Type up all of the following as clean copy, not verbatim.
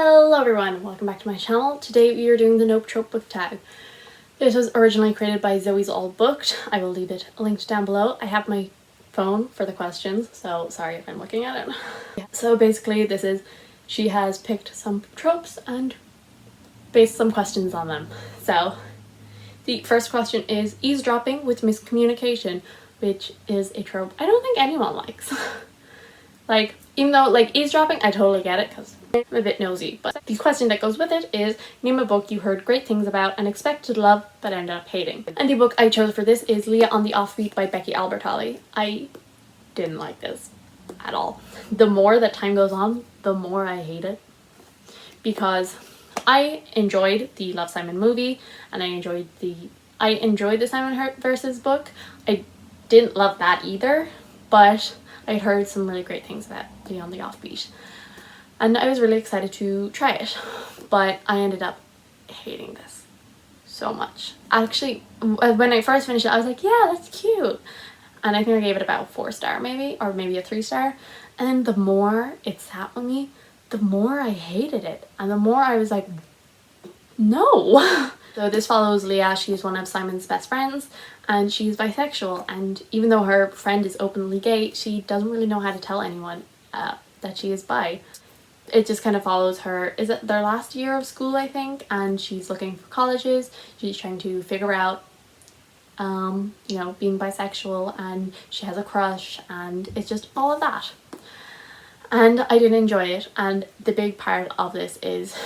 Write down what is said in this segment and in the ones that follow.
Hello everyone, welcome back to my channel. Today we are doing the Nope Trope book tag. This was originally created by Zoe's All Booked. I will leave it linked down below. I have my phone for the questions, so sorry if I'm looking at it. Yeah, so basically she has picked some tropes and based some questions on them. So the first question is eavesdropping with miscommunication, which is a trope I don't think anyone likes. Like, even though, like, eavesdropping, I totally get it because I'm a bit nosy. But the question that goes with it is, name a book you heard great things about and expected to love but ended up hating. And the book I chose for this is Leah On the Offbeat by Becky Albertalli. I didn't like this at all. The more that time goes on, the more I hate it. Because I enjoyed the Love, Simon movie, and I enjoyed the Simon Versus book. I didn't love that either, but I'd heard some really great things about Leah On the Offbeat, and I was really excited to try it, but I ended up hating this so much. Actually, when I first finished it, I was like, yeah, that's cute, and I think I gave it about a 4-star maybe, or maybe a 3-star, and then the more it sat with me, the more I hated it, and the more I was like, no. So this follows Leah. She's one of Simon's best friends and she's bisexual, and even though her friend is openly gay, she doesn't really know how to tell anyone that she is bi. It just kind of follows her, is it their last year of school I think, and she's looking for colleges. She's trying to figure out you know, being bisexual, and she has a crush, and it's just all of that. And I didn't enjoy it, and the big part of this is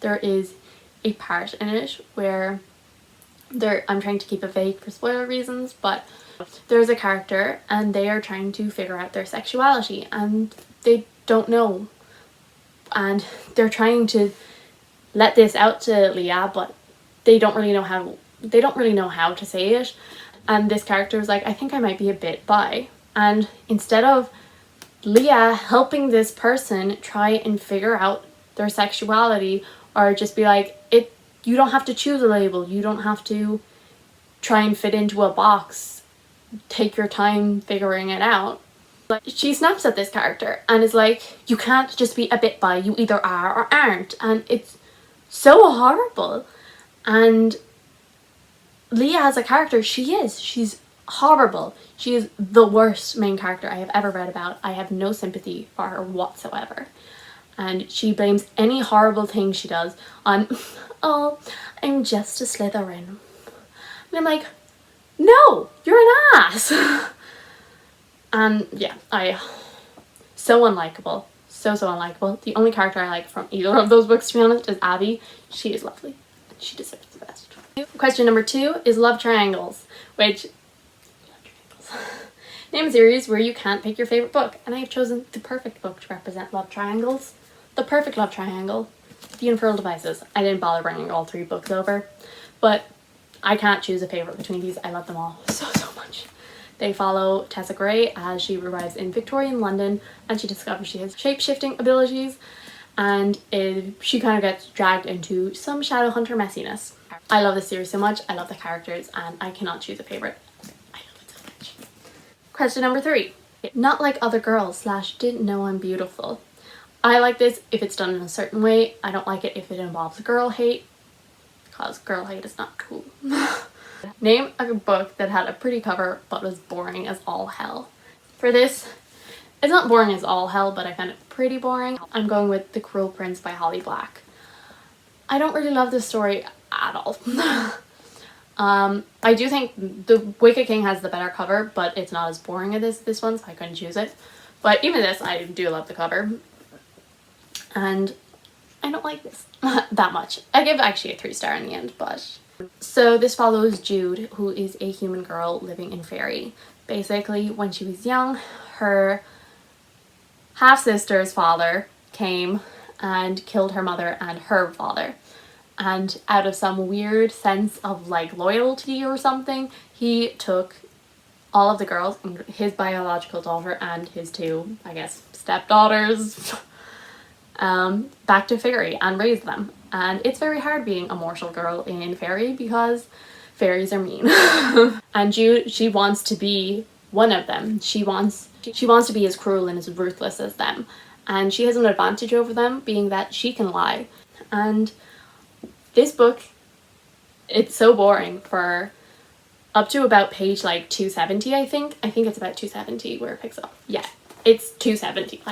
there is a part in it where I'm trying to keep it vague for spoiler reasons, but there's a character and they are trying to figure out their sexuality and they don't know, and they're trying to let this out to Leah, but they don't really know how to say it. And this character is like, I think I might be a bit bi, and instead of Leah helping this person try and figure out their sexuality, or just be like, you don't have to choose a label, you don't have to try and fit into a box, take your time figuring it out. Like, she snaps at this character and is like, you can't just be a bit bi, you either are or aren't, and it's so horrible. And Leah as a character, she's horrible. She is the worst main character I have ever read about. I have no sympathy for her whatsoever. And she blames any horrible thing she does on, oh, I'm just a Slytherin. And I'm like, no, you're an ass. And yeah, so unlikable. So unlikable. The only character I like from either of those books, to be honest, is Abby. She is lovely. She deserves the best. Question number 2 is love triangles, which, name a series where you can't pick your favorite book, and I have chosen the perfect book to represent love triangles. The perfect love triangle, the Infernal Devices. I didn't bother bringing all 3 books over, but I can't choose a favorite between these. I love them all so much. They follow Tessa Gray as she arrives in Victorian London and she discovers she has shape-shifting abilities, and she kind of gets dragged into some Shadowhunter messiness. I love this series so much. I love the characters and I cannot choose a favorite. I love it so much. Question number 3. Not like other girls / didn't know I'm beautiful. I like this if it's done in a certain way. I don't like it if it involves girl hate, because girl hate is not cool. Name a book that had a pretty cover but was boring as all hell. For this, it's not boring as all hell, but I found it pretty boring. I'm going with The Cruel Prince by Holly Black. I don't really love this story at all. I do think The Wicked King has the better cover, but it's not as boring as this one, so I couldn't choose it. But even this, I do love the cover. And I don't like this that much. I give actually a 3-star in the end, but... So this follows Jude, who is a human girl living in Fairy. Basically, when she was young, her half-sister's father came and killed her mother and her father. And out of some weird sense of, like, loyalty or something, he took all of the girls, his biological daughter and his 2, I guess, stepdaughters, back to Fairy and raise them. And it's very hard being a mortal girl in Fairy because fairies are mean. And Jude, she wants to be one of them. She wants to be as cruel and as ruthless as them. and she has an advantage over them, being that she can lie. And this book, it's so boring for up to about page like 270, I think it's about 270 where it picks up. Yeah, it's 270.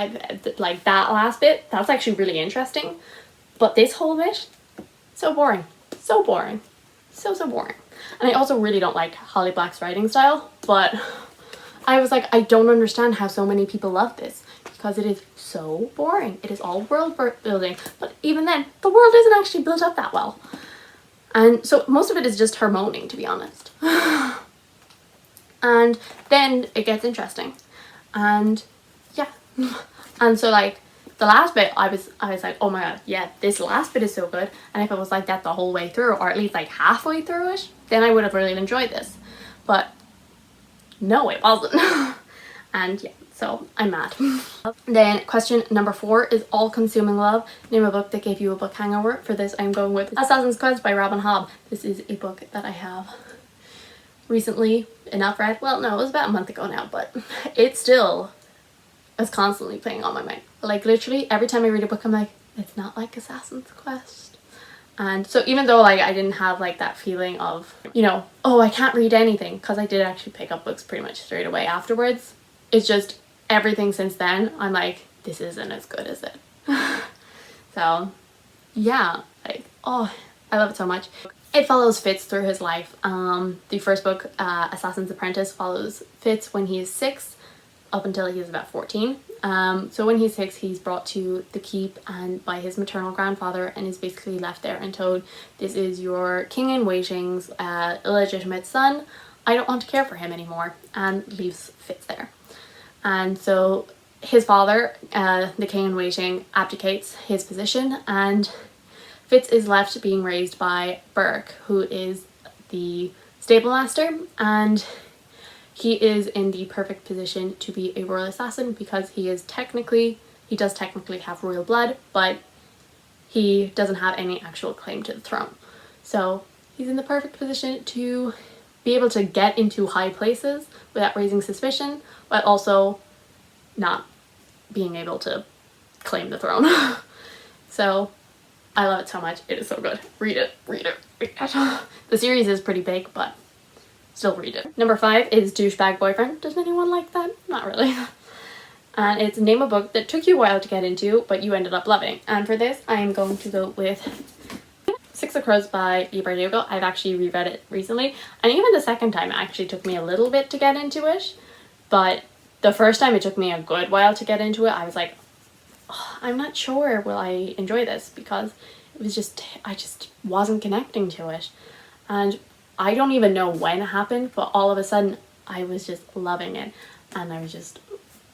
Like that last bit, that's actually really interesting, but this whole bit, so boring, so boring, so boring. And I also really don't like Holly Black's writing style, but I was like, I don't understand how so many people love this, because it is so boring. It is all world building, but even then, the world isn't actually built up that well. And so most of it is just her moaning, to be honest. And then it gets interesting. And yeah. And so like the last bit, I was like, oh my god, yeah, this last bit is so good. And if it was like that the whole way through, or at least like halfway through it, then I would have really enjoyed this. But no, it wasn't. And yeah, so I'm mad. Then question number 4 is All Consuming Love. Name a book that gave you a book hangover. For this, I'm going with Assassin's Quest by Robin Hobb. This is a book that I have recently enough read. Well, no, it was about a month ago now, but it still is constantly playing on my mind. Like literally every time I read a book, I'm like, it's not like Assassin's Quest. And so even though like I didn't have like that feeling of, you know, oh, I can't read anything, because I did actually pick up books pretty much straight away afterwards. It's just everything since then, I'm like, this isn't as good as it. So yeah, like, oh, I love it so much. It follows Fitz through his life. The first book, Assassin's Apprentice, follows Fitz when he is 6 up until he is about 14. So when he's 6, he's brought to the keep and by his maternal grandfather, and is basically left there and told, this is your king-in-waiting's illegitimate son. I don't want to care for him anymore, and leaves Fitz there. And so his father, the king-in-waiting, abdicates his position, and Fitz is left being raised by Burke, who is the stable master, and he is in the perfect position to be a royal assassin, because he does technically have royal blood, but he doesn't have any actual claim to the throne. So he's in the perfect position to be able to get into high places without raising suspicion, but also not being able to claim the throne. So I love it so much. It is so good. Read it, read it, read it. The series is pretty big, but still read it. Number 5 is Douchebag Boyfriend. Does anyone like that? Not really. And it's name a book that took you a while to get into, but you ended up loving. And for this, I am going to go with Six of Crows by Leigh Bardugo. I've actually reread it recently, and even the second time it actually took me a little bit to get into it, but the first time it took me a good while to get into it. I was like, oh, I'm not sure will I enjoy this, because it was just, I just wasn't connecting to it. And I don't even know when it happened, but all of a sudden I was just loving it, and I was just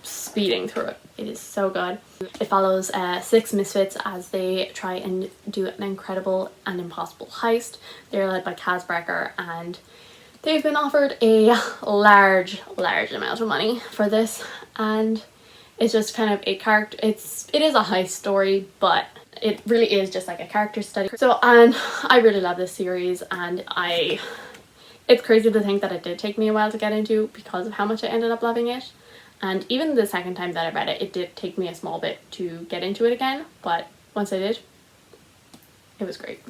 speeding through it. It is so good. It follows 6 misfits as they try and do an incredible and impossible heist. They're led by Kaz Brecker, and they've been offered a large amount of money for this, and it's just kind of a character, it is a heist story, but it really is just like a character study. So, and I really love this series, and it's crazy to think that it did take me a while to get into because of how much I ended up loving it. And even the second time that I read it, it did take me a small bit to get into it again, but once I did, it was great.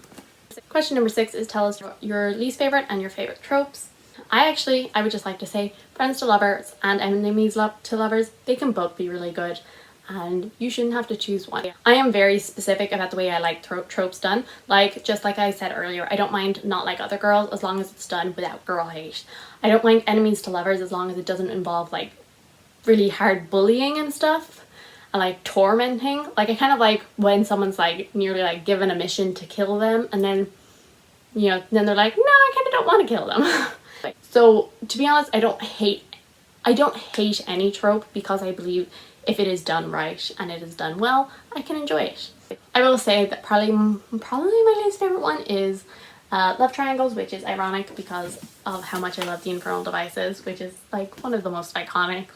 Question number 6 is tell us your least favorite and your favorite tropes. I would just like to say friends to lovers and enemies to lovers, they can both be really good, and you shouldn't have to choose one. I am very specific about the way I like tropes done. Like, just like I said earlier, I don't mind not like other girls as long as it's done without girl hate. I don't mind enemies to lovers as long as it doesn't involve like really hard bullying and stuff, and like tormenting. Like, I kind of like when someone's like nearly like given a mission to kill them, and then, you know, then they're like, no, I kind of don't want to kill them. So to be honest, I don't hate any trope, because I believe if it is done right and it is done well, I can enjoy it. I will say that probably my least favorite one is love triangles, which is ironic because of how much I love the Infernal Devices, which is like one of the most iconic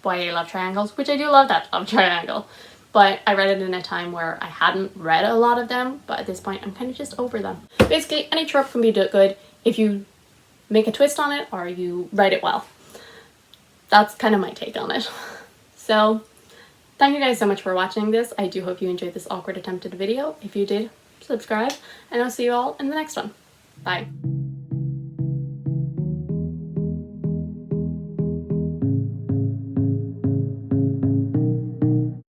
YA love triangles, which I do love that love triangle. But I read it in a time where I hadn't read a lot of them, but at this point I'm kind of just over them. Basically, any trope can be good if you make a twist on it or you write it well. That's kind of my take on it. So Thank you guys so much for watching this. I do hope you enjoyed this awkward attempt at a video. If you did, subscribe, and I'll see you all in the next one. Bye.